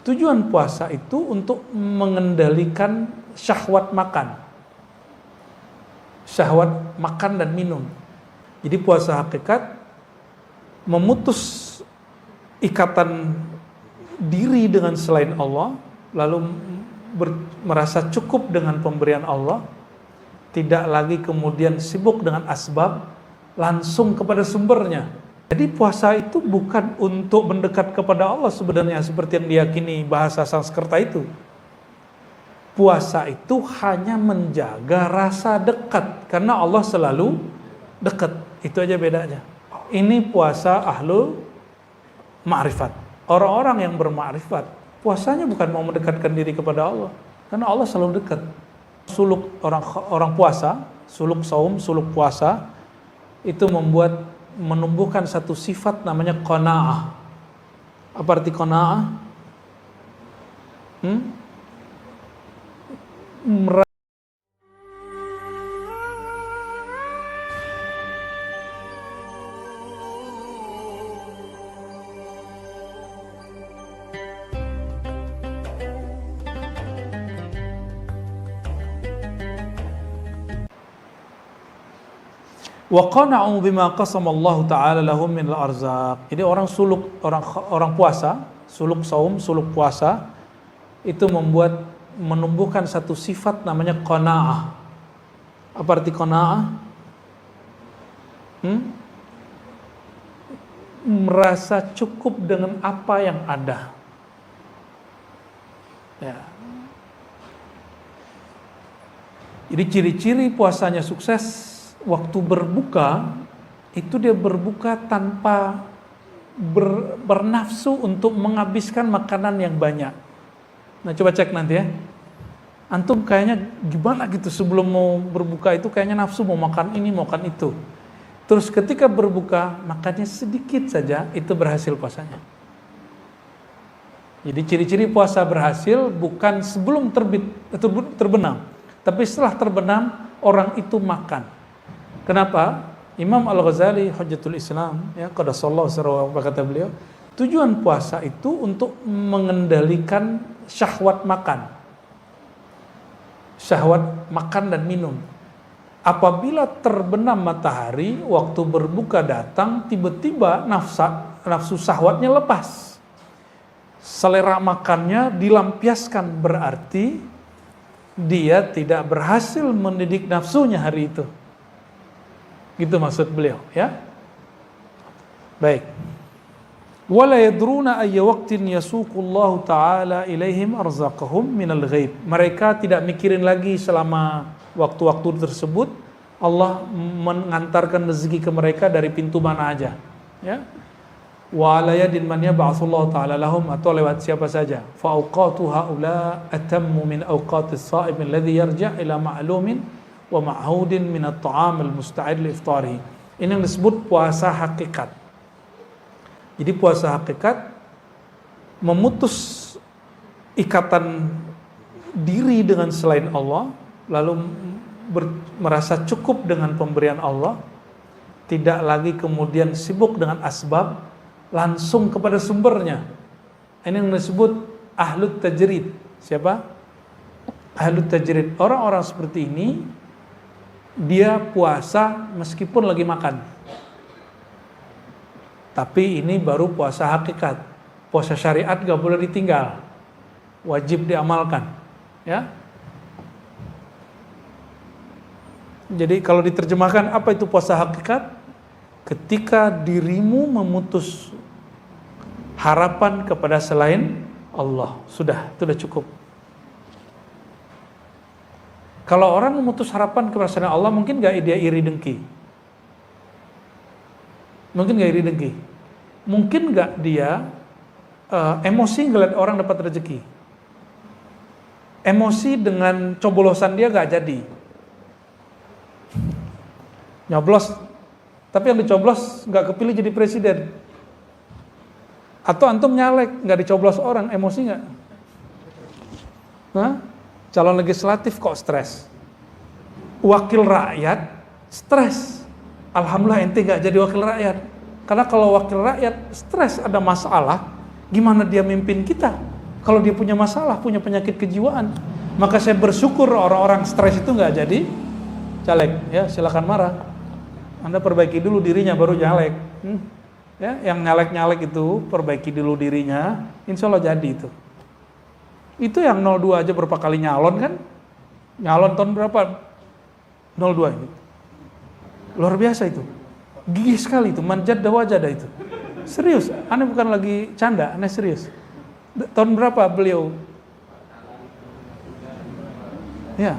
Tujuan puasa itu untuk mengendalikan syahwat makan. Syahwat makan dan minum. Jadi puasa hakikat memutus ikatan diri dengan selain Allah, lalu merasa cukup dengan pemberian Allah, tidak lagi kemudian sibuk dengan asbab, langsung kepada sumbernya. Jadi puasa itu bukan untuk mendekat kepada Allah sebenarnya seperti yang diyakini bahasa Sanskerta itu. Puasa itu hanya menjaga rasa dekat karena Allah selalu dekat. Itu aja bedanya. Ini puasa ahlul ma'rifat. Orang-orang yang bermakrifat, puasanya bukan mau mendekatkan diri kepada Allah karena Allah selalu dekat. Suluk orang puasa, suluk saum, suluk puasa itu menumbuhkan satu sifat namanya qanaah. Apa arti qanaah? Wa qana'u bima qasama Allah Ta'ala lahum min al-arzaq. Jadi orang puasa, suluk saum, suluk puasa itu menumbuhkan satu sifat namanya qanaah. Apa arti qanaah? Merasa cukup dengan apa yang ada. Ya. Jadi ciri-ciri puasanya sukses, waktu berbuka itu dia berbuka tanpa bernafsu untuk menghabiskan makanan yang banyak. Nah coba cek nanti ya. Antum kayaknya gimana gitu sebelum mau berbuka itu kayaknya nafsu mau makan ini, mau makan itu. Terus ketika berbuka makannya sedikit saja, itu berhasil puasanya. Jadi ciri-ciri puasa berhasil bukan sebelum terbenam, tapi setelah terbenam orang itu makan. Kenapa? Imam Al-Ghazali Hujjatul Islam, ya, qaddasallahu sirrahu, kata beliau, tujuan puasa itu untuk mengendalikan syahwat makan. Syahwat makan dan minum. Apabila terbenam matahari, waktu berbuka datang, tiba-tiba nafsu syahwatnya lepas. Selera makannya dilampiaskan, berarti dia tidak berhasil mendidik nafsunya hari itu. Gitu maksud beliau, ya. Baik. Wala yadruna ayya waqtin yasuqullahu ta'ala ilaihim arzaqahum minal ghaib. Mereka tidak mikirin lagi selama waktu-waktu tersebut Allah mengantarkan rezeki ke mereka dari pintu mana aja, ya. Wa ala yadin man yab'atsullahu ta'ala lahum, atau lewat siapa saja. Fa awqatu haula atammu min awqatis sha'im alladhi yarja' ila ma'lumin wa ma'hudin min at-ta'am al-musta'id li iftarihi. Ini yang disebut puasa hakikat. Jadi puasa hakikat memutus ikatan diri dengan selain Allah, lalu merasa cukup dengan pemberian Allah, tidak lagi kemudian sibuk dengan asbab, langsung kepada sumbernya. Ini yang disebut ahlut tajrid. Siapa? Ahlut tajrid. Orang-orang seperti ini dia puasa meskipun lagi makan. Tapi ini baru puasa hakikat. Puasa syariat gak boleh ditinggal. Wajib diamalkan. Ya. Jadi kalau diterjemahkan apa itu puasa hakikat? Ketika dirimu memutus harapan kepada selain Allah. Sudah cukup. Kalau orang memutus harapan kepada selain Allah, mungkin gak dia iri dengki? Mungkin gak iri dengki? Mungkin gak dia emosi ngeliat orang dapat rezeki? Emosi dengan coblosan dia gak jadi? Nyoblos, tapi yang dicoblos gak kepilih jadi presiden. Atau antum nyalek, gak dicoblos orang, emosi gak? Hah? Calon legislatif kok stres? Wakil rakyat stres. Alhamdulillah ente gak jadi wakil rakyat. Karena kalau wakil rakyat stres ada masalah, gimana dia mimpin kita? Kalau dia punya masalah, punya penyakit kejiwaan, maka saya bersyukur orang-orang stres itu nggak jadi caleg. Ya, silakan marah. Anda perbaiki dulu dirinya baru nyalek. Ya, yang nyalek-nyalek itu perbaiki dulu dirinya, insya Allah jadi itu. Itu yang 02 aja berapa kali nyalon kan? Nyalon tahun berapa? 02 ini. Luar biasa itu. Gigih sekali itu, manjadda wajada itu. Serius, aneh bukan lagi canda, aneh serius. Tahun berapa beliau? Ya.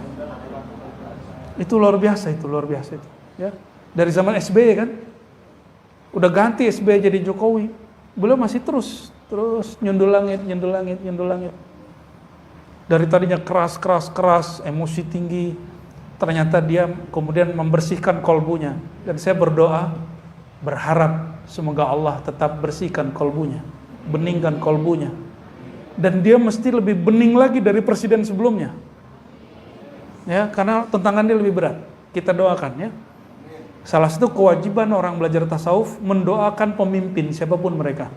Itu luar biasa itu. Ya. Dari zaman SBY kan? Udah ganti SBY jadi Jokowi. Beliau masih terus nyundul langit. Dari tadinya keras, emosi tinggi, ternyata dia kemudian membersihkan kolbunya. Dan saya berdoa, berharap semoga Allah tetap bersihkan kolbunya, beningkan kolbunya. Dan dia mesti lebih bening lagi dari presiden sebelumnya. Ya, karena tantangannya lebih berat. Kita doakan ya. Salah satu kewajiban orang belajar tasawuf mendoakan pemimpin siapapun mereka.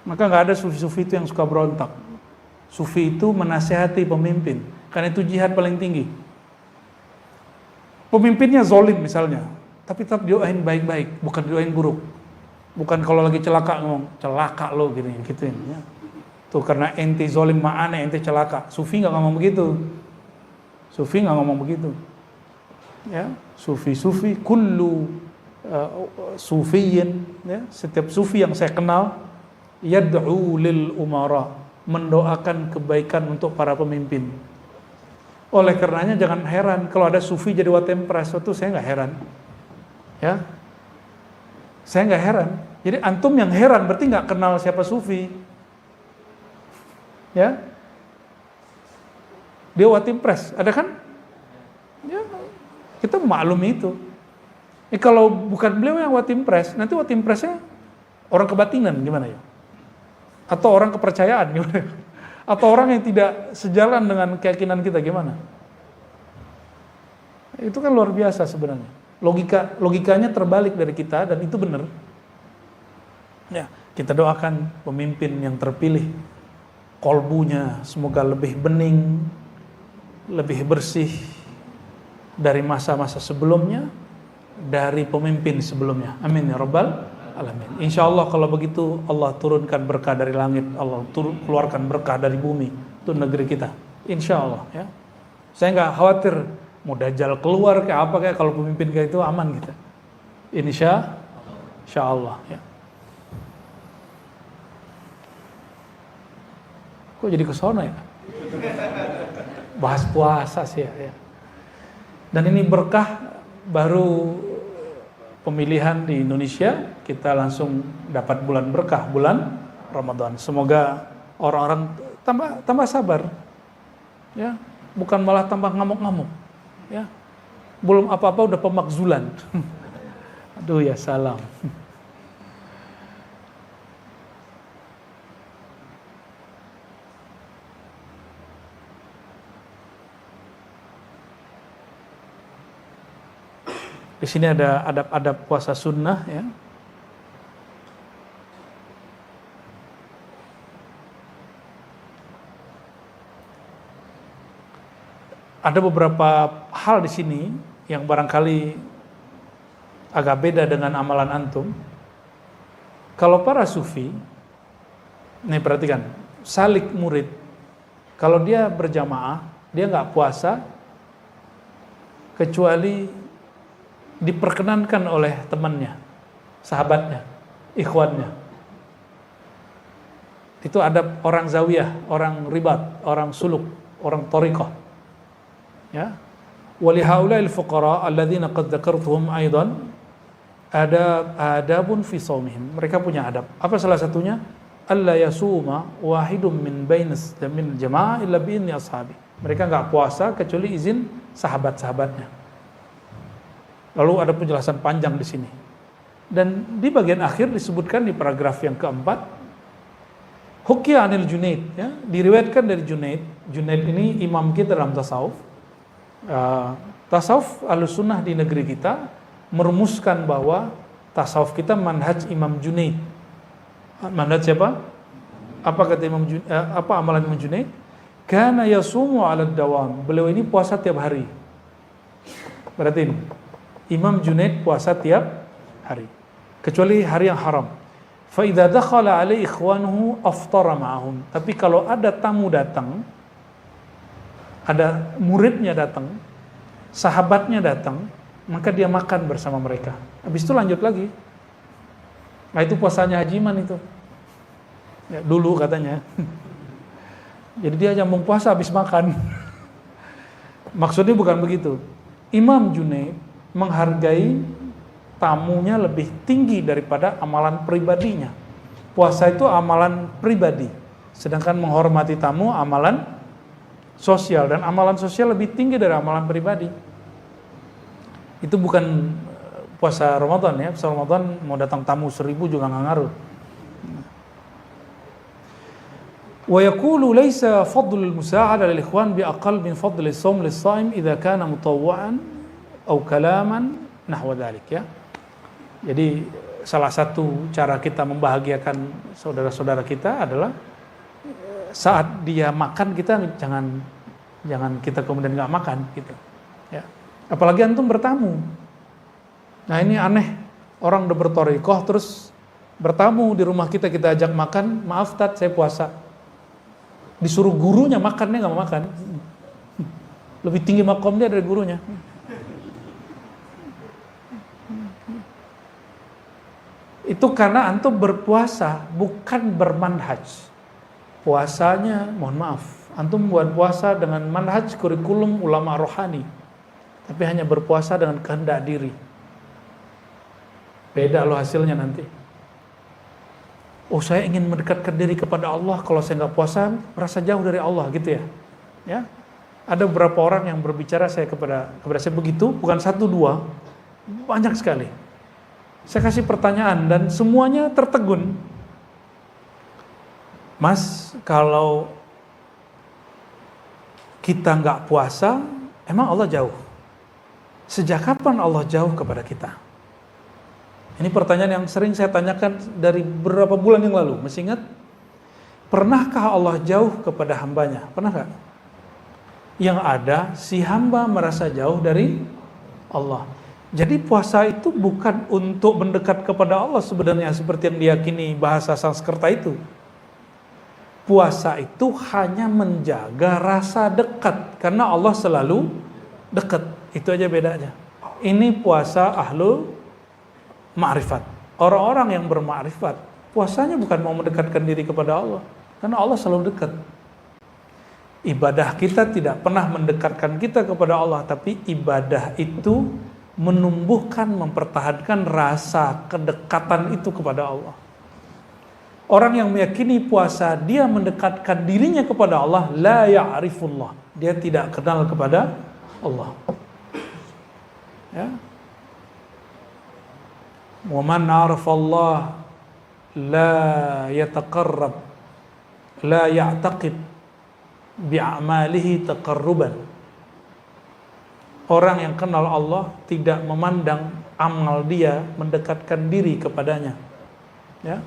Maka nggak ada sufi-sufi itu yang suka berontak. Sufi itu menasihati pemimpin, karena itu jihad paling tinggi. Pemimpinnya zolim misalnya, tapi tetap doain baik-baik, bukan doain buruk. Bukan kalau lagi celaka ngomong, celaka lo gituin ya. Tuh karena ente zolim ma'ane ente celaka. Sufi nggak ngomong begitu. Ya, sufi kullu sufiyin ya, setiap sufi yang saya kenal yad'u lil umara, mendoakan kebaikan untuk para pemimpin. Oleh karenanya jangan heran kalau ada sufi jadi watempres, itu saya nggak heran. Ya, saya nggak heran. Jadi antum yang heran berarti nggak kenal siapa sufi. Ya, dia watempres, ada kan? Ya, kita maklumi itu. Kalau bukan beliau yang watimpres, nanti watimpresnya orang kebatinan gimana ya? Atau orang kepercayaan gimana? Atau orang yang tidak sejalan dengan keyakinan kita gimana? Itu kan luar biasa sebenarnya. Logikanya terbalik dari kita dan itu benar. Ya, kita doakan pemimpin yang terpilih, kolbunya semoga lebih bening, lebih bersih dari masa-masa sebelumnya, dari pemimpin sebelumnya. Amin ya rabbal alamin. Insya Allah kalau begitu Allah turunkan berkah dari langit, Allah keluarkan berkah dari bumi untuk negeri kita. Insya Allah ya. Saya nggak khawatir mau dajjal keluar kayak apa kayak, kalau pemimpin kayak itu aman kita. Insya Allah ya. Kok jadi kesana ya? Bahas puasa sih ya. Dan ini berkah baru pemilihan di Indonesia, kita langsung dapat bulan berkah, bulan Ramadan. Semoga orang-orang tambah sabar, ya, bukan malah tambah ngamuk-ngamuk, ya. Belum apa-apa udah pemakzulan. Aduh ya salam. Di sini ada adab-adab puasa sunnah ya. Ada beberapa hal di sini yang barangkali agak beda dengan amalan antum. Kalau para sufi, nih perhatikan, salik murid. Kalau dia berjamaah, dia nggak puasa kecuali diperkenankan oleh temannya, sahabatnya, ikhwannya. Itu ada orang zawiyah, orang ribat, orang suluk, orang thariqah. Ya. Wa li haula'il fuqara alladzina qad dzakartuhum aidan adabun fi shaumihim. Mereka punya adab. Apa salah satunya? Alla yasuma wahidum min bainis min jamaah illa bi idzni ashabi. Mereka enggak puasa kecuali izin sahabat-sahabatnya. Lalu ada penjelasan panjang di sini. Dan di bagian akhir disebutkan di paragraf yang keempat, Hukiya anil Junaid, ya, diriwayatkan dari Junaid. Junaid ini imam kita dalam tasawuf. Tasawuf Ahlussunnah di negeri kita merumuskan bahwa tasawuf kita manhaj Imam Junaid. Manhaj siapa? Apa kata apa amalan Imam Junaid? Kana yasumu 'ala dawam. Beliau ini puasa tiap hari. Berarti Imam Junaid puasa tiap hari, kecuali hari yang haram. Fa idza dakhala 'alaihi ikhwanuhu aftara ma'ahum. Tapi kalau ada tamu datang, ada muridnya datang, sahabatnya datang, maka dia makan bersama mereka. Habis itu lanjut lagi. Nah, itu puasanya Haji Iman itu. Ya, dulu katanya. Jadi dia nyambung puasa habis makan. Maksudnya bukan begitu. Imam Junaid menghargai tamunya lebih tinggi daripada amalan pribadinya. Puasa itu amalan pribadi, sedangkan menghormati tamu amalan sosial, dan amalan sosial lebih tinggi dari amalan pribadi. Itu bukan puasa Ramadan ya. Puasa Ramadan mau datang tamu 1000 juga nggak ngaruh. Wa yaqulu laisa fadlul musa'ada lil ikhwan bi aqall min fadli shaum lis shaim idza kana mutawwa'an aw kalaman nahwa dzalik ya. Jadi salah satu cara kita membahagiakan saudara-saudara kita adalah saat dia makan kita jangan kita kemudian nggak makan gitu ya. Apalagi antum bertamu. Nah, ini aneh, orang udah berthariqah terus bertamu di rumah kita ajak makan, maaf Tat, saya puasa. Disuruh gurunya makannya nggak mau makan. Lebih tinggi makom dia dari gurunya. Itu karena antum berpuasa bukan bermanhaj. Puasanya, mohon maaf, antum buat puasa dengan manhaj kurikulum ulama rohani, tapi hanya berpuasa dengan kehendak diri. Beda loh hasilnya nanti. Oh, saya ingin mendekatkan diri kepada Allah, kalau saya nggak puasa merasa jauh dari Allah gitu ya. Ya, ada beberapa orang yang berbicara kepada saya begitu, bukan satu dua, banyak sekali. Saya kasih pertanyaan dan semuanya tertegun. Mas, kalau kita nggak puasa, emang Allah jauh? Sejak kapan Allah jauh kepada kita? Ini pertanyaan yang sering saya tanyakan dari beberapa bulan yang lalu. Masih ingat? Pernahkah Allah jauh kepada hambanya? Pernah nggak? Yang ada, si hamba merasa jauh dari Allah. Jadi puasa itu bukan untuk mendekat kepada Allah sebenarnya seperti yang diyakini bahasa Sanskerta itu. Puasa itu hanya menjaga rasa dekat, karena Allah selalu dekat. Itu aja bedanya. Ini puasa ahlu ma'rifat. Orang-orang yang bermakrifat, puasanya bukan mau mendekatkan diri kepada Allah, karena Allah selalu dekat. Ibadah kita tidak pernah mendekatkan kita kepada Allah, tapi ibadah itu menumbuhkan, mempertahankan rasa kedekatan itu kepada Allah. Orang yang meyakini puasa dia mendekatkan dirinya kepada Allah, la ya'rifullah, dia tidak kenal kepada Allah. Ya. Wa man 'arafa Allah la yataqarrab la ya'taqid bi'amalihi taqarruban. Orang yang kenal Allah tidak memandang amal dia mendekatkan diri kepadanya. Ya.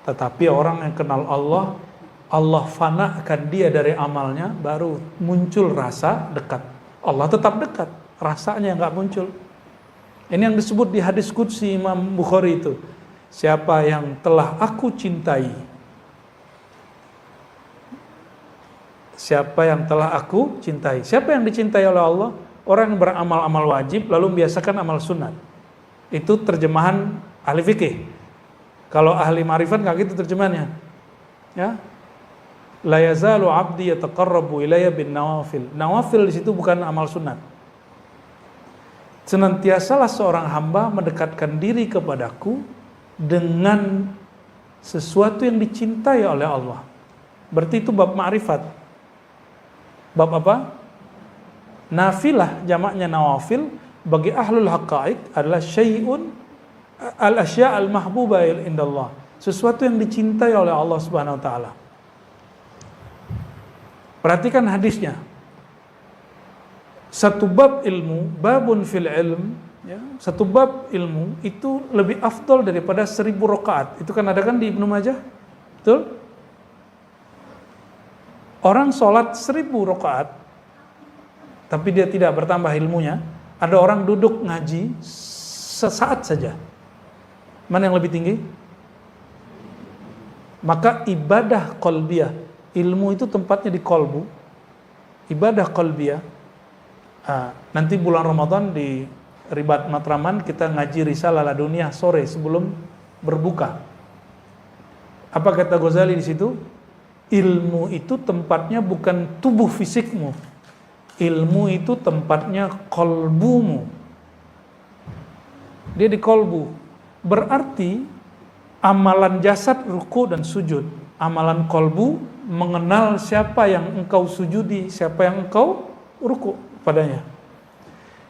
Tetapi orang yang kenal Allah, Allah fanakan dia dari amalnya, baru muncul rasa dekat. Allah tetap dekat, rasanya nggak muncul. Ini yang disebut di hadis qudsi Imam Bukhari itu. Siapa yang telah aku cintai, siapa yang telah aku cintai. Siapa yang dicintai oleh Allah? Orang yang beramal-amal wajib lalu membiasakan amal sunat. Itu terjemahan ahli fikih. Kalau ahli ma'rifat nggak gitu terjemahannya. Ya. La yazalu 'abdi yataqarrabu ilayya bin nawafil. Nawafil di situ bukan amal sunat. Senantiasalah seorang hamba mendekatkan diri kepadaku dengan sesuatu yang dicintai oleh Allah. Berarti itu bab ma'rifat. Bab apa? Nafilah, jamaknya nawafil, bagi ahlul haqaiq adalah syai'un al-asya' al-mahbuba indallah. Sesuatu yang dicintai oleh Allah Subhanahu wa taala. Perhatikan hadisnya. Satu bab ilmu, babun fil ilm, ya, satu bab ilmu itu lebih afdal daripada 1000 rakaat. Itu kan ada kan di Ibnu Majah? Betul? Orang sholat 1000 rakaat, tapi dia tidak bertambah ilmunya. Ada orang duduk ngaji sesaat saja. Mana yang lebih tinggi? Maka ibadah qalbiyah, ilmu itu tempatnya di kolbu. Ibadah qalbiyah. Nanti bulan Ramadan di Ribat Matraman kita ngaji Risalah Laduniyah sore sebelum berbuka. Apa kata Ghazali di situ? Ilmu itu tempatnya bukan tubuh fisikmu. Ilmu itu tempatnya kolbumu. Dia di kolbu. Berarti amalan jasad ruku dan sujud. Amalan kolbu mengenal siapa yang engkau sujudi, siapa yang engkau ruku padanya.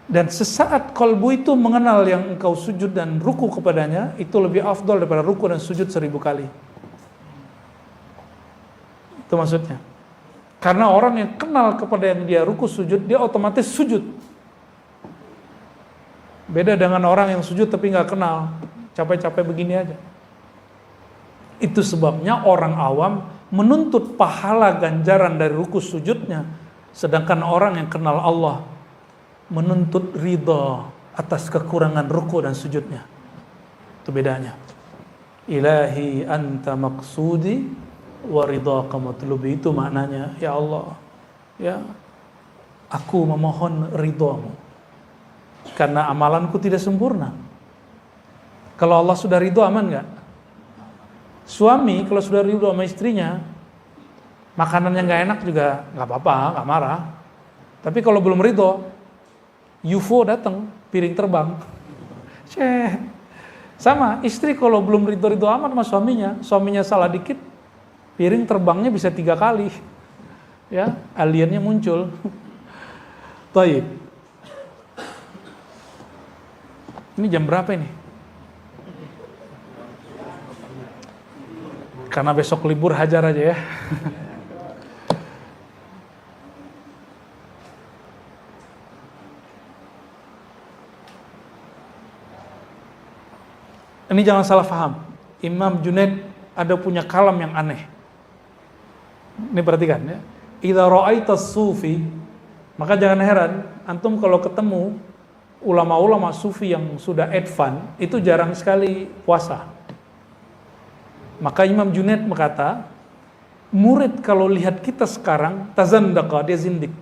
Dan sesaat kolbu itu mengenal yang engkau sujud dan ruku kepadanya, itu lebih afdal daripada ruku dan sujud 1000 kali. Itu maksudnya. Karena orang yang kenal kepada yang dia ruku sujud, dia otomatis sujud. Beda dengan orang yang sujud tapi nggak kenal, capek-capek begini aja. Itu sebabnya orang awam menuntut pahala ganjaran dari ruku sujudnya, sedangkan orang yang kenal Allah menuntut ridha atas kekurangan ruku dan sujudnya. Itu bedanya. Ilahi anta maqsudi wa ridhaka matlubi, itu maknanya. Ya Allah, ya, aku memohon ridhamu karena amalanku tidak sempurna. Kalau Allah sudah ridho, aman nggak? Suami kalau sudah ridho sama istrinya, makanannya nggak enak juga nggak apa-apa, nggak marah. Tapi kalau belum ridho, UFO datang, piring terbang. Sama istri kalau belum ridho amat sama suaminya salah dikit, piring terbangnya bisa 3 kali. Ya, aliennya muncul. Baik. Ini jam berapa ini? Karena besok libur, hajar aja ya. Ini jangan salah paham. Imam Junaid ada punya kalam yang aneh. Ini perhatikan ya. Idza ra'aitas sufi, maka jangan heran antum kalau ketemu ulama-ulama sufi yang sudah advance, itu jarang sekali puasa. Maka Imam Junaid berkata, murid kalau lihat kita sekarang tazandaqa, dia zindik.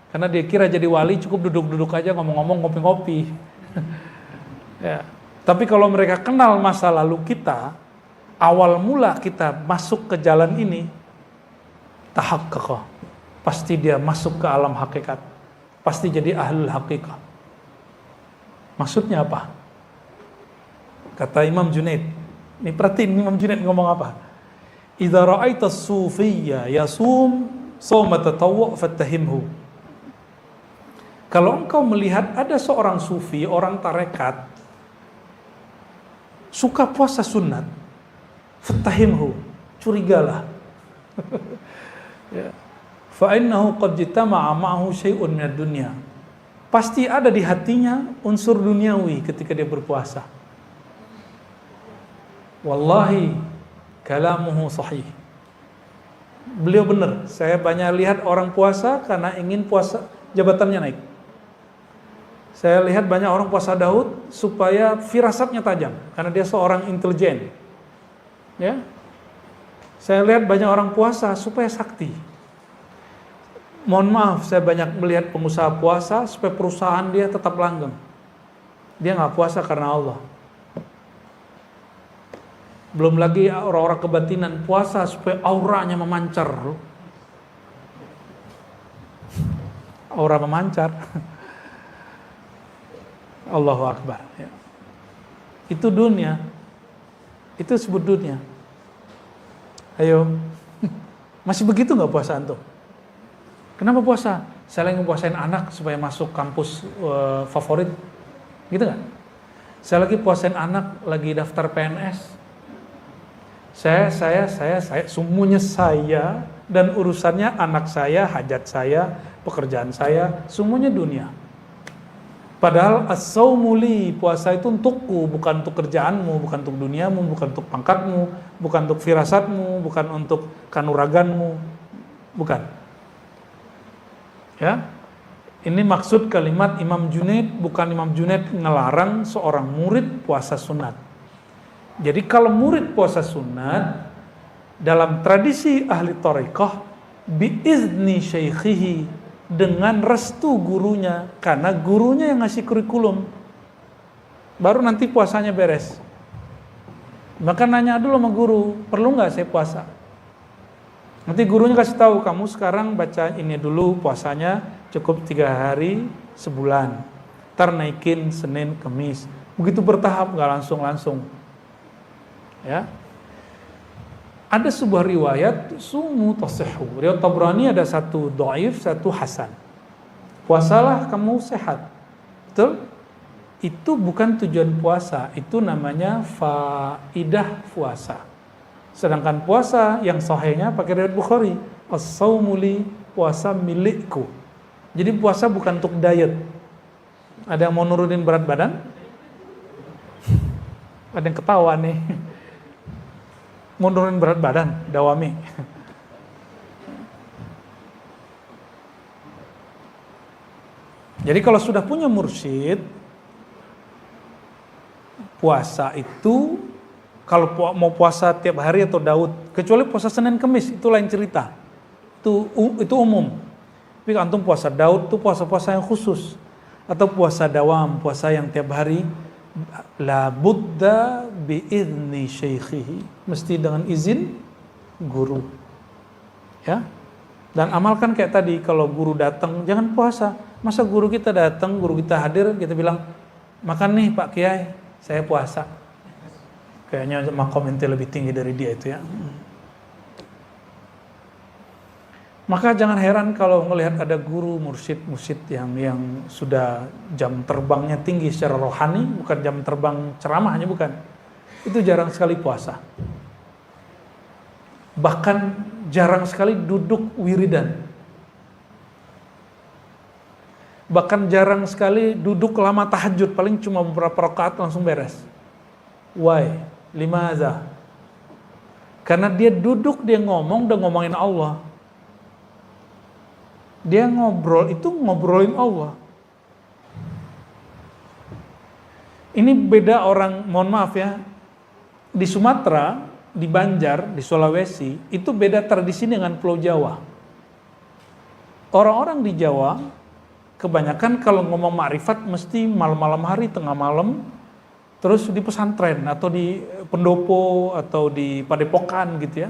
Karena dia kira jadi wali cukup duduk-duduk aja, ngomong-ngomong, ngopi-ngopi. Ya. Tapi kalau mereka kenal masa lalu kita, awal mula kita masuk ke jalan ini, tahaqqaqa, pasti dia masuk ke alam hakikat, pasti jadi ahlul haqiqah. Maksudnya apa? Kata Imam Junaid, ini perhatiin Imam Junaid ngomong apa? Idza ra'aita as-sufiyya yasum shauma tatawwu' fattahimhu. Kalau engkau melihat ada seorang sufi, orang tarekat, suka puasa sunat, fattahimhu, curigalah. Ya. Fa innahu qad jitama'a ma'ahu syai'un minad dunya. Pasti ada di hatinya unsur duniawi ketika dia berpuasa. Wallahi kalamuhu sahih. Beliau benar. Saya banyak lihat orang puasa karena ingin puasa jabatannya naik. Saya lihat banyak orang puasa Daud supaya firasatnya tajam karena dia seorang intelijen. Ya. Saya lihat banyak orang puasa supaya sakti. Mohon maaf, saya banyak melihat pengusaha puasa supaya perusahaan dia tetap langgeng. Dia nggak puasa karena Allah. Belum lagi orang-orang kebatinan puasa supaya auranya memancar. Aura memancar. Allahu Akbar. Ya. Itu dunia. Itu sebut dunia. Ayo, masih begitu nggak puasa antum? Kenapa puasa? Saya lagi puasain anak supaya masuk kampus favorit, gitu nggak? Saya lagi puasain anak lagi daftar PNS. Saya, semuanya saya dan urusannya anak saya, hajat saya, pekerjaan saya, semuanya dunia. Padahal as-saumu li, puasa itu untukku, bukan untuk kerjaanmu, bukan untuk duniamu, bukan untuk pangkatmu, bukan untuk firasatmu, bukan untuk kanuraganmu, bukan. Ya, ini maksud kalimat Imam Junaid, bukan Imam Junaid ngelarang seorang murid puasa sunat. Jadi kalau murid puasa sunat, dalam tradisi ahli thariqah, biizni syaikhihi, dengan restu gurunya, karena gurunya yang ngasih kurikulum, baru nanti puasanya beres. Maka nanya dulu sama guru, perlu nggak saya puasa? Nanti gurunya kasih tahu, kamu sekarang baca ini dulu, puasanya cukup 3 hari sebulan, ntar naikin Senin Kemis, begitu bertahap, nggak langsung ya. Ada sebuah riwayat sumu tasihhu, riwayat Tabrani, ada satu dhaif, satu hasan. Puasalah kamu sehat, betul? Itu bukan tujuan puasa, itu namanya faidah puasa. Sedangkan puasa yang sahihnya pakai riwayat Bukhari, as-saumu li, puasa milikku. Jadi puasa bukan untuk diet. Ada yang mau nurunin berat badan? Ada yang ketawa nih. Mau nurunin berat badan, dawami. Jadi kalau sudah punya mursyid, puasa itu, kalau mau puasa tiap hari atau Daud, kecuali puasa Senin Kemis, itu lain cerita. Itu umum. Tapi antum puasa Daud itu puasa-puasa yang khusus. Atau puasa dawam, puasa yang tiap hari, la budda bi'izni syaikhihi, mesti dengan izin guru. Ya. Dan amalkan kayak tadi, kalau guru datang jangan puasa. Masa guru kita datang, guru kita hadir, kita bilang, makan nih Pak Kiai, saya puasa. Kayaknya makom ente lebih tinggi dari dia itu ya. Maka jangan heran kalau melihat ada guru mursyid yang sudah jam terbangnya tinggi secara rohani, bukan jam terbang ceramahnya, bukan. Itu jarang sekali puasa. Bahkan jarang sekali duduk wiridan. Bahkan jarang sekali duduk lama tahajud, paling cuma beberapa rakaat langsung beres. Why? Limaza? Karena dia duduk, dia ngomong, udah ngomongin Allah. Dia ngobrol, itu ngobrolin Allah. Ini beda orang, mohon maaf ya, di Sumatera, di Banjar, di Sulawesi, itu beda tradisi dengan Pulau Jawa. Orang-orang di Jawa, kebanyakan kalau ngomong makrifat mesti malam-malam hari, tengah malam, terus di pesantren atau di pendopo atau di padepokan gitu ya.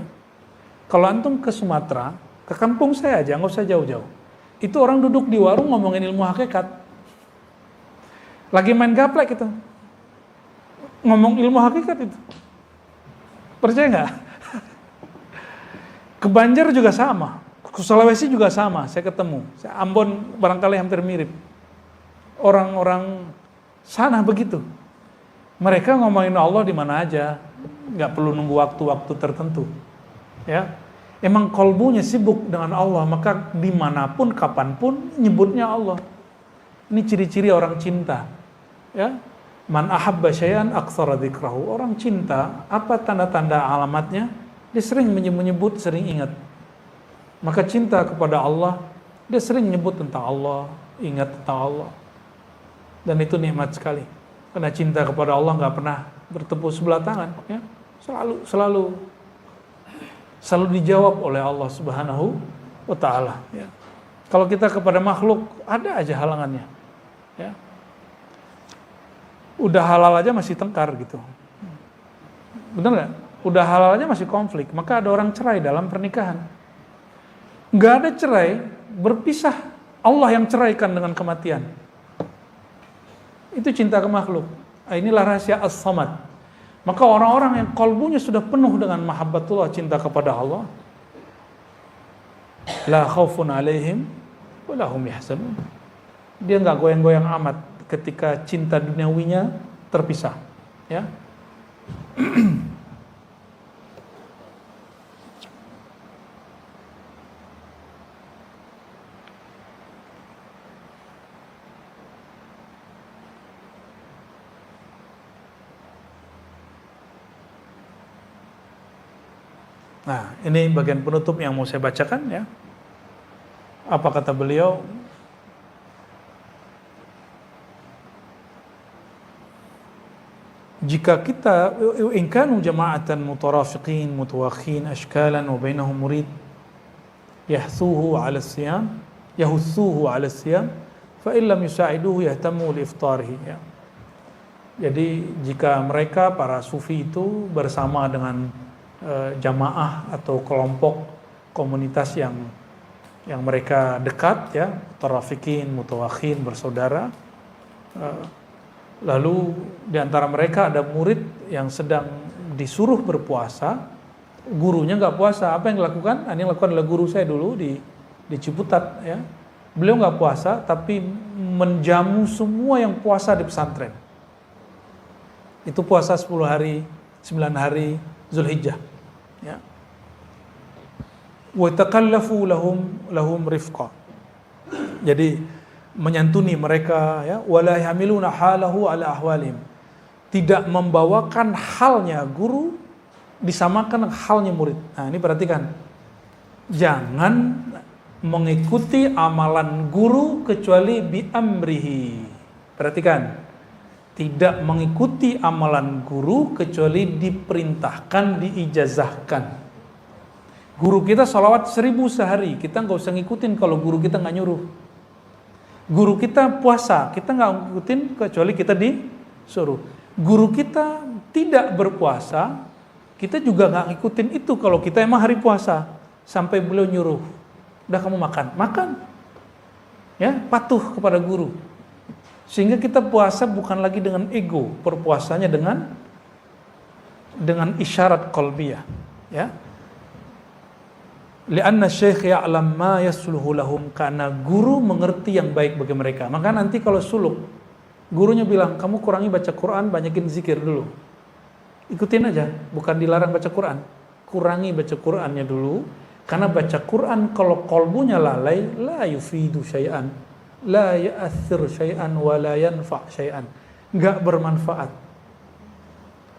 Kalau antum ke Sumatera, ke kampung saya aja, nggak usah jauh-jauh. Itu orang duduk di warung ngomongin ilmu hakikat. Lagi main gaplek gitu. Ngomong ilmu hakikat itu. Percaya nggak? Ke Banjar juga sama. Ke Sulawesi juga sama, saya ketemu. Ambon barangkali hampir mirip. Orang-orang sana begitu. Mereka ngomongin Allah di mana aja, nggak perlu nunggu waktu-waktu tertentu. Ya, emang kolbunya sibuk dengan Allah, maka dimanapun, kapanpun nyebutnya Allah. Ini ciri-ciri orang cinta. Ya, man ahabba syai'an aktsara dzikrahu. Orang cinta, apa tanda-tanda alamatnya? Dia sering menyebut, sering ingat. Maka cinta kepada Allah, dia sering menyebut tentang Allah, ingat tentang Allah. Dan itu nikmat sekali. Karena cinta kepada Allah nggak pernah bertepuk sebelah tangan, ya. Selalu dijawab oleh Allah Subhanahu wa Ta'ala. Ya. Kalau kita kepada makhluk ada aja halangannya, ya. Udah halal aja masih tengkar gitu, benar nggak? Udah halal aja masih konflik. Maka ada orang cerai dalam pernikahan. Nggak ada cerai, berpisah. Allah yang ceraikan dengan kematian. Itu cinta ke makhluk. Inilah rahasia as-samad. Maka orang-orang yang kalbunya sudah penuh dengan mahabbatullah, cinta kepada Allah, la khaufun alaihim wa lahum yahzanun. Dia nggak goyang-goyang amat ketika cinta duniawinya terpisah, ya. Nah, ini bagian penutup yang mau saya bacakan ya. Apa kata beliau? Jika kita in kanu jama'atan mutarafiqin mutawakhin ashkalan wa bainahum murid yahsuhu 'ala siyam yahussuhu 'ala siyam fa in lam yusa'iduhu yahtamu li iftarihi, ya. Jadi jika mereka para sufi itu bersama dengan jamaah atau kelompok komunitas yang mereka dekat, ya, mutarafiqin mutawakhin, bersaudara, lalu di antara mereka ada murid yang sedang disuruh berpuasa, gurunya nggak puasa. Apa yang dilakukan? Ini yang dilakukan oleh guru saya dulu di Ciputat, ya. Beliau nggak puasa, tapi menjamu semua yang puasa di pesantren. Itu puasa 10 hari, 9 hari Zulhijjah, ya. Wa taqallafu lahum rifqa. Jadi menyantuni mereka, ya, wala yahmiluna halahu ala ahwalim. Tidak membawakan halnya guru disamakan halnya murid. Nah, ini perhatikan. Jangan mengikuti amalan guru kecuali bi amrihi. Perhatikan. Tidak mengikuti amalan guru kecuali diperintahkan, diijazahkan. Guru kita sholawat 1000 sehari, kita nggak usah ngikutin kalau guru kita nggak nyuruh. Guru kita puasa, kita nggak ngikutin kecuali kita disuruh. Guru kita tidak berpuasa, kita juga nggak ngikutin itu kalau kita emang hari puasa. Sampai beliau nyuruh, udah kamu makan, ya, patuh kepada guru. Sehingga kita puasa bukan lagi dengan ego, berpuasanya dengan isyarat qalbiyah, ya. Lianna syekh ya'lam ma yasluhu lahum, karena guru mengerti yang baik bagi mereka. Maka nanti kalau suluk, gurunya bilang, kamu kurangi baca Quran, banyakin zikir dulu. Ikutin aja, bukan dilarang baca Quran. Kurangi baca Qurannya dulu, karena baca Quran kalau kolbunya lalai, la yufidu syai'an, la ya'athir syai'an, wa la yanfa' syai'an. Nggak bermanfaat.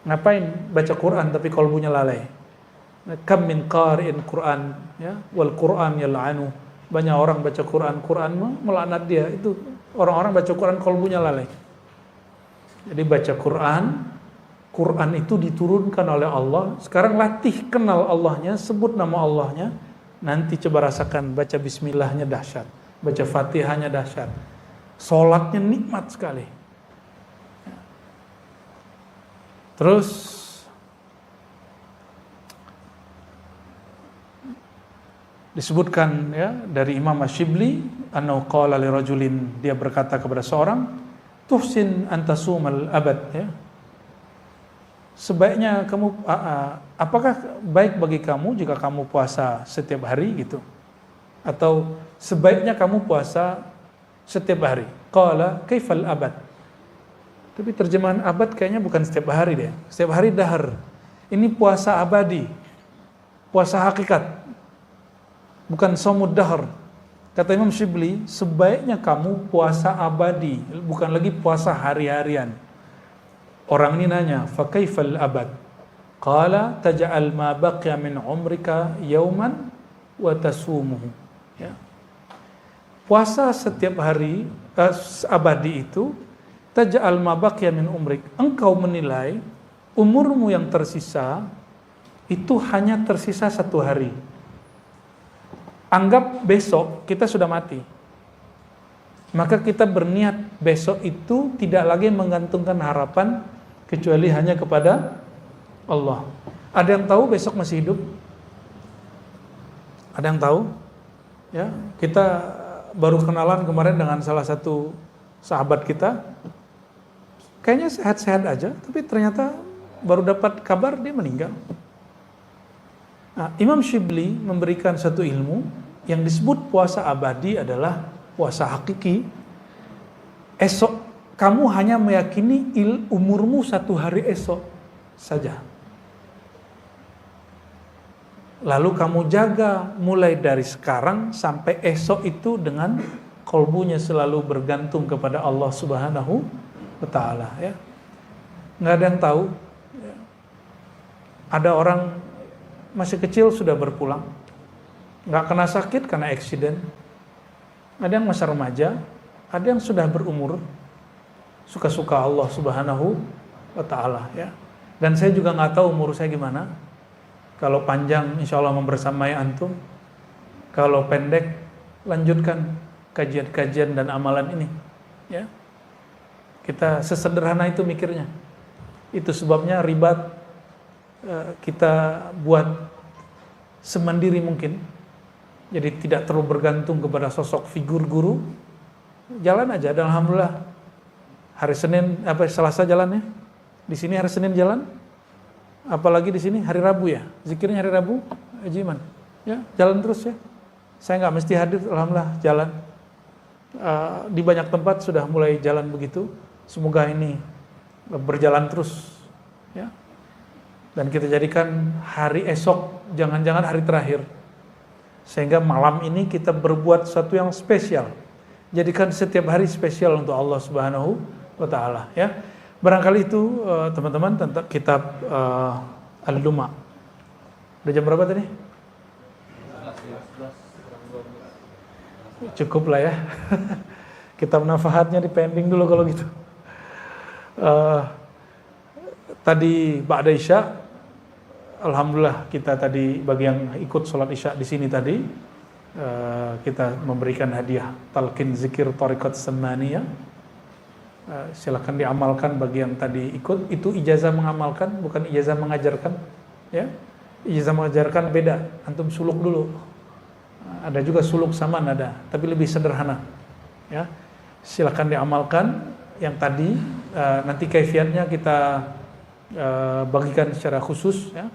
Ngapain baca Quran tapi kolbunya lalai? Kam min qari'in Quran, ya, wal Quran yal'anu. Banyak orang baca Quran melaknat dia. Itu orang-orang baca Quran kolbunya lalai. Jadi baca Quran itu diturunkan oleh Allah. Sekarang latih kenal Allahnya, sebut nama Allahnya. Nanti coba rasakan baca bismillahnya dahsyat, baca Fatihahnya dahsyat. Salatnya nikmat sekali. Terus disebutkan, ya, dari Imam Ash-Shibli, annahu qala li rajulin, dia berkata kepada seorang, tuhsin antasumal abad, ya. Sebaiknya kamu apakah baik bagi kamu jika kamu puasa setiap hari gitu? Atau sebaiknya kamu puasa setiap hari? Qala kaifal abad? Tapi terjemahan abad kayaknya bukan setiap hari deh. Setiap hari dahar. Ini puasa abadi. Puasa hakikat. Bukan shaumud dahr. Kata Imam Shibli, sebaiknya kamu puasa abadi, bukan lagi puasa hari-harian. Orang ini nanya, fa kaifal abad? Qala taj'al ma baqiya min umrika yauman wa tasumuhu. Ya. Puasa setiap hari abadi itu taj'al ma baqiya min umrik. Engkau menilai umurmu yang tersisa itu hanya tersisa 1 hari. Anggap besok kita sudah mati. Maka kita berniat besok itu tidak lagi menggantungkan harapan kecuali hanya kepada Allah. Ada yang tahu besok masih hidup? Ada yang tahu? Ya, kita baru kenalan kemarin dengan salah satu sahabat kita. Kayaknya sehat-sehat aja, tapi ternyata baru dapat kabar dia meninggal. Nah, Imam Shibli memberikan satu ilmu yang disebut puasa abadi adalah puasa hakiki. Esok kamu hanya meyakini umurmu 1 hari esok saja. Lalu kamu jaga mulai dari sekarang sampai esok itu dengan kolbunya selalu bergantung kepada Allah Subhanahu wa Ta'ala, ya. Nggak ada yang tahu. Ada orang masih kecil sudah berpulang, nggak kena sakit karena accident. Ada yang masa remaja, ada yang sudah berumur. Suka-suka Allah Subhanahu wa ta'ala ya. Dan saya juga nggak tahu umur saya gimana. Kalau panjang insya Allah membersamai antum. Kalau pendek lanjutkan kajian-kajian dan amalan ini ya. Kita sesederhana itu mikirnya. Itu sebabnya ribat kita buat semandiri mungkin. Jadi tidak terlalu bergantung kepada sosok figur guru. Jalan aja, dan alhamdulillah hari Senin Selasa jalannya. Di sini hari Senin jalan. Apalagi di sini hari Rabu ya. Zikirnya hari Rabu, Ajiman. Ya, jalan terus ya. Saya nggak mesti hadir, alhamdulillah jalan. Di banyak tempat sudah mulai jalan begitu. Semoga ini berjalan terus ya. Dan kita jadikan hari esok jangan-jangan hari terakhir. Sehingga malam ini kita berbuat sesuatu yang spesial. Jadikan setiap hari spesial untuk Allah Subhanahu wa taala ya. Barangkali itu teman-teman tentang kitab Al-Luma. Udah jam berapa tadi? Cukup lah ya. Kitab Nafahatnya dipending dulu kalau gitu. Tadi ba'da Isya, alhamdulillah kita tadi bagi yang ikut sholat Isya di sini tadi, kita memberikan hadiah talqin zikir thariqat samaniyah. Silakan diamalkan bagi yang tadi ikut. Itu ijazah mengamalkan, bukan ijazah mengajarkan ya. Ijazah mengajarkan beda, antum suluk dulu. Ada juga suluk sama nada, tapi lebih sederhana ya. Silakan diamalkan yang tadi. Nanti kaifiatnya kita bagikan secara khusus ya.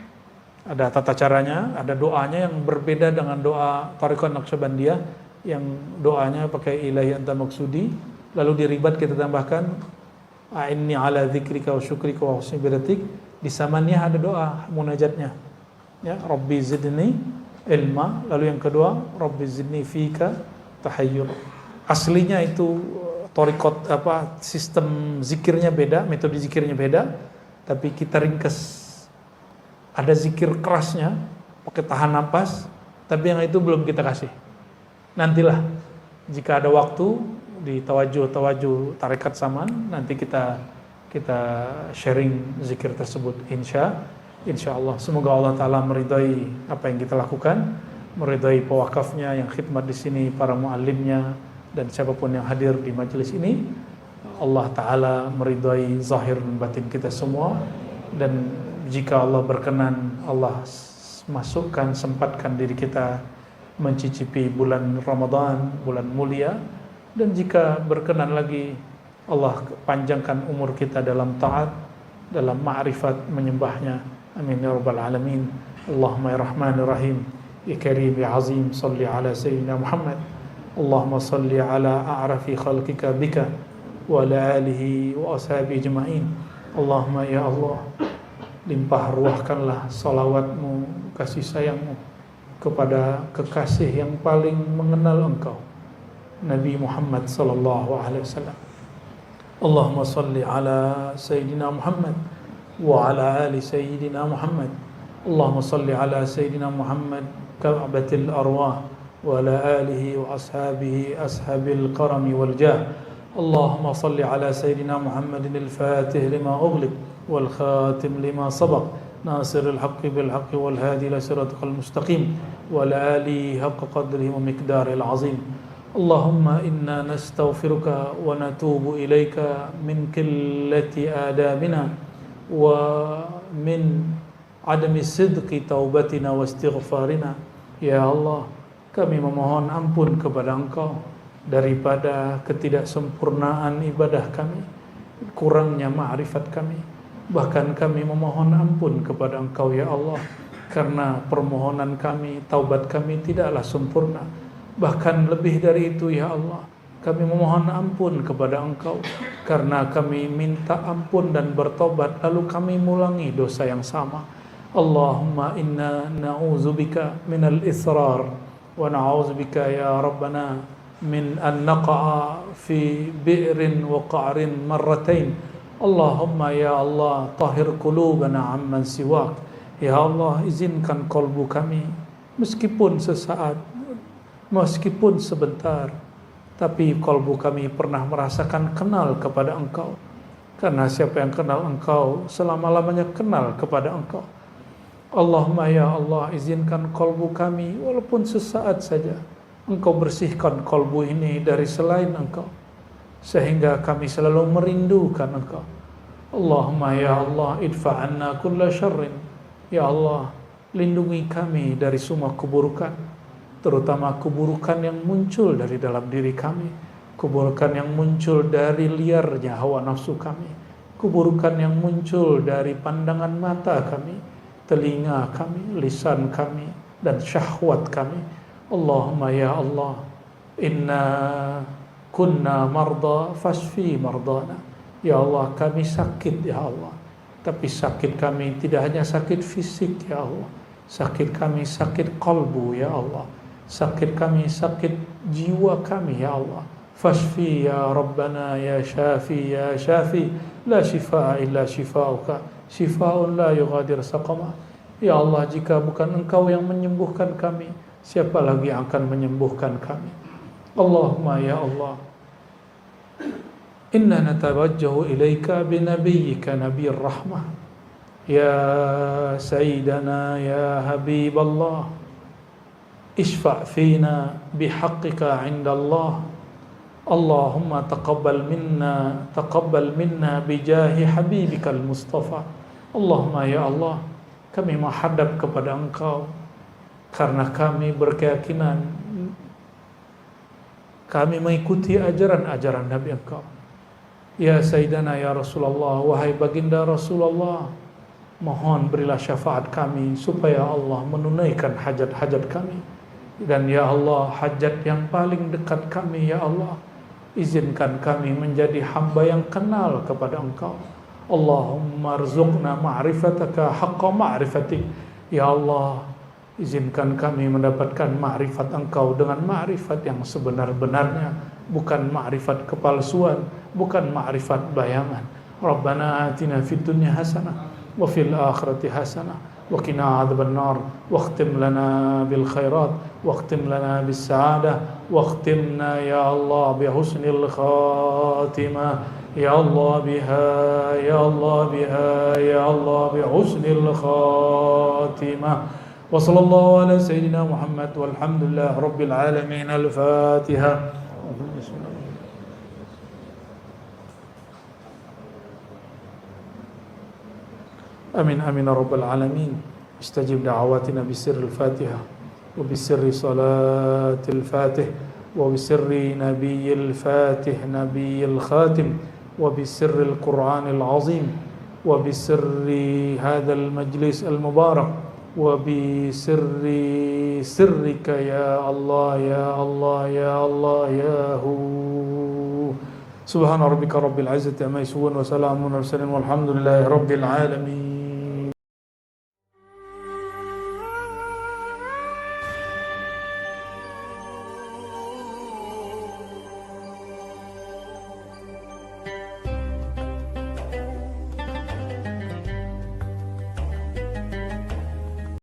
Ada tata caranya, ada doanya yang berbeda dengan doa Thariqat Naqsyabandiyah yang doanya pakai ilahi anta maksudi. Lalu di ribat kita tambahkan a'inni ala dzikrika wa syukrika wa husni ibadatik. Di samaniyah ada doa munajatnya ya, Rabbi zidni ilma. Lalu yang kedua, Rabbi zidni fika tahayyur. Aslinya itu thariqat sistem zikirnya beda, metode zikirnya beda, tapi kita ringkas. Ada zikir kerasnya pakai tahan napas, tapi yang itu belum kita kasih. Nantilah jika ada waktu di tawajuh tarekat saman, nanti kita sharing zikir tersebut insya Allah. Semoga Allah Ta'ala meridai apa yang kita lakukan, meridai pewakafnya yang khidmat di sini, para muallimnya, dan siapapun yang hadir di majelis ini. Allah Ta'ala meridai zahir dan batin kita semua. Dan jika Allah berkenan, Allah masukkan, sempatkan diri kita mencicipi bulan Ramadan, bulan mulia. Dan jika berkenan lagi, Allah panjangkan umur kita dalam taat, dalam ma'rifat menyembahnya. Amin ya rabbal alamin. Allahumma ya rahman ya rahim, ya karim ya azim, salli ala sayyidina Muhammad. Allahumma salli ala a'rafi khalqika bika wa ala alihi wa ashabihi ajma'in. Allahumma ya Allah, limpah ruahkanlah salawatmu, kasih sayangmu kepada kekasih yang paling mengenal engkau, Nabi Muhammad sallallahu alaihi wasallam. Allahumma salli ala sayyidina Muhammad wa ala ali sayyidina Muhammad. Allahumma salli ala sayyidina Muhammad ka'batil arwah wa ala alihi wa ashabihi ashabil karami wal jah. Allahumma salli ala sayyidina Muhammadin al-fatih lima ughliq wal khatim lima sabaq nasiril haqqi bil haqqi wal hadi ila siratal mustaqim wa ala alihi haqqa qadrihi wa miqdaril azim. Allahumma inna nastaghfiruka wa natubu ilaika min qillati adabina wa min adami sidqi taubatina wa istighfarina. Ya Allah, kami memohon ampun kepada Engkau daripada ketidaksempurnaan ibadah kami, kurangnya ma'rifat kami. Bahkan kami memohon ampun kepada Engkau ya Allah, karena permohonan kami, taubat kami tidaklah sempurna. Bahkan lebih dari itu ya Allah, kami memohon ampun kepada Engkau karena kami minta ampun dan bertobat, lalu kami mengulangi dosa yang sama. Allahumma inna na'udzubika minal israr wa na'udzubika ya Rabbana min an naqa'a fi bi'rin wa qa'rin marratain. Allahumma ya Allah, tahhir qulubana amman siwak. Ya Allah, izinkan kalbu kami meskipun sesaat, meskipun sebentar, tapi kalbu kami pernah merasakan kenal kepada Engkau. Karena siapa yang kenal Engkau selama-lamanya kenal kepada Engkau. Allahumma ya Allah, izinkan kolbu kami walaupun sesaat saja Engkau bersihkan kolbu ini dari selain Engkau, sehingga kami selalu merindukan Engkau. Allahumma ya Allah, idfa'anna kulla syarrin. Ya Allah, lindungi kami dari semua keburukan, terutama keburukan yang muncul dari dalam diri kami, keburukan yang muncul dari liarnya hawa nafsu kami, keburukan yang muncul dari pandangan mata kami, telinga kami, lisan kami, dan syahwat kami. Allahumma ya Allah, inna kunna marda fasfi mardana. Ya Allah, kami sakit ya Allah, tapi sakit kami tidak hanya sakit fisik ya Allah, sakit kami sakit qalbu ya Allah, sakit kami sakit jiwa kami ya Allah. Fashfi ya Rabbana ya Syafi ya Syafi, la shifaa illa shifauka, shifaun la yughadir saqama. Ya Allah, jika bukan Engkau yang menyembuhkan kami, siapa lagi yang akan menyembuhkan kami? Allahumma ya Allah, inna natawajjahu ilaika binabiyyika nabiyir rahmah, ya sayyidana ya habiballah, ishfa' fina bihaqqika 'inda Allah. Allahumma taqabbal minna bijahi habibikal mustafa. Allahumma ya Allah, kami menghadap kepada Engkau karena kami berkeyakinan kami mengikuti ajaran-ajaran Nabi Engkau. Ya Sayyidana ya Rasulullah, wahai baginda Rasulullah, mohon berilah syafaat kami supaya Allah menunaikan hajat-hajat kami. Dan ya Allah, hajat yang paling dekat kami ya Allah, izinkan kami menjadi hamba yang kenal kepada Engkau. Allahumma arzuqna ma'rifataka haqqa ma'rifatik. Ya Allah, izinkan kami mendapatkan ma'rifat Engkau dengan ma'rifat yang sebenar-benarnya, bukan ma'rifat kepalsuan, bukan ma'rifat bayangan. Rabbana atina fid dunya hasanah wa fil akhirati hasanah wa qina adzaban nar wakhtim lana bil khairat wakhtim lana bis sa'adah wakhtimna ya Allah bi husnil khatimah ya Allah biha ya Allah biha ya Allah bi husnil khatimah. Wa sallallahu ala sayyidina Muhammad walhamdulillah rabbil alamin. Al-Fatihah. Amin amin ya rabbal alamin. Istajib da'awatina bisirril Fatihah wa bisirri salatil Fatih wa bisirri nabiyil Fatih nabiyil Khatim wa bisirril Qur'anil azim wa bisirri hadzal majlis al mubarak wa bisirri sirrika ya Allah ya Allah ya Allah ya Hu. Subhana rabbika rabbil izzati amma yasifun wa salamun alal mursalin walhamdulillahi rabbil alamin.